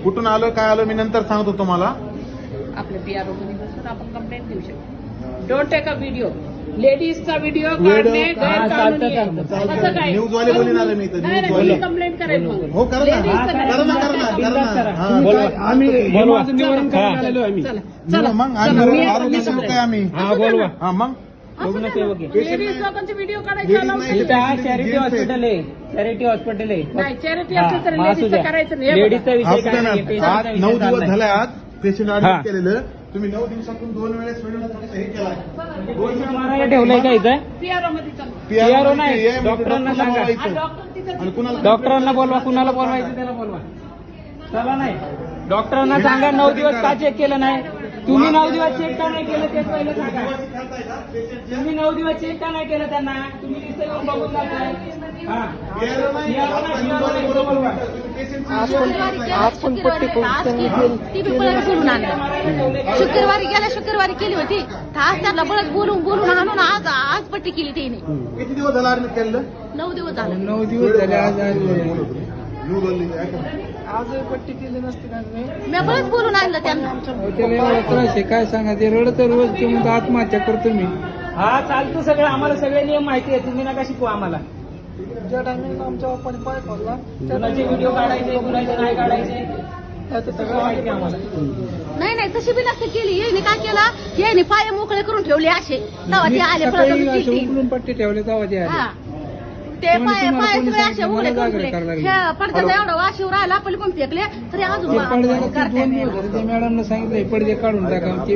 कुठून आलो काय आलो मी नंतर सांगतो तुम्हाला. आपल्या पीआरओ मध्ये बसून आपण कंप्लेंट देऊ शकतो. Don't take a video. लेडीजचा व्हिडिओ काढणे गैरकानूनी आहे. असं काय न्यूजवाले बोलणार आहे मी इथं. नाही न्यूजवाले कंप्लेंट करेल मग. हो करा ना Ladies चं करा ना करा ना करा ना. आम्ही माझं निवारण करायला आलेलो आहे आम्ही. चला मग आम्ही आरोग्य सेवक आहे आम्ही. हा बोलवा. हा मग लेडीज लोकांचे व्हिडिओ काढायचे Ladies allow नाही. नाही. चॅरिटी हॉस्पिटल आहे. चॅरिटी हॉस्पिटल आहे. नाही चॅरिटी असलं तर लेडीजचं करायचं नाही. हे बघा. लेडीजचा विषय असं काय काय नाही. नाही. पेशंटचा आज विषय 9 दिवस चाललाय. झाले आज पेशंट हा. ऍडमिट केलेलं. तुम्ही 9 दिवसातून 2 वेळेस फक्त हे केलाय. मारायला ठेवलंय का इथं? पीआरओ मध्ये चालू. PRO नाही. ये म्हणजे डॉक्टरांना डॉक्टरला सांगा. बोलवायचं. डॉक्टर तिथं आणि कुणाला डॉक्टरांना बोलवा. कुणाला बोलवायचं त्याला बोलवा. चला नाही. डॉक्टरांना सांगा 9 दिवस का चेक केलं नाही. तुम्ही 9 दिवस चेक का नाही केलं तेच पहिलं सांगा. तुम्ही 9 दिवस चेक का नाही केलं त्यांना. तुम्ही नुसतं येऊन बघून जाताय. हा. PRO नाही. आज पण पट्टी ती बळच बोलून आणलं. शुक्रवारी केली होती. आज त्यांना बळच बोलून आणून आज पट्टी केली त्याने. किती दिवस झाला ऍडमिट केलेलं? 9 दिवस झाले. 9 दिवस झाले आज आज पट्टी केली नसती ना मी बळच बोलून आणलं त्यांना. त्याला एवढा त्रास आहे काय सांगा. ते रडत रोज ते म्हणतो आत्महत्या करतो मी. हा चालतं सगळं. आम्हाला सगळे नियम माहिती आहे. तुम्ही नका शिकू आम्हाला. ज्या टायमिंगला आमच्या बाप्पाने पाय खोलला कुणाचे व्हिडिओ काढायचे कुणाचे नाही काढायचे त्याचं सगळं माहिती आहे आम्हाला. नाही तशी बी नसते केली. येणे काय केलं येणे पाय मोकळे करून ठेवले असे. तेव्हा ते आले सकाळी परत असे उकळून पट्टी ठेवले तेव्हा ते आले. हा ते पाय सगळे असे उघडे करून जागरण करायला लागले. पडद्याचा एवढा वाशीवर राहिला आपण पण फेकले तरी अजून ते पडद्याला ते 2 दिवस झाले. ते मॅडमला सांगितलं हे पडदे काढून टाका. ते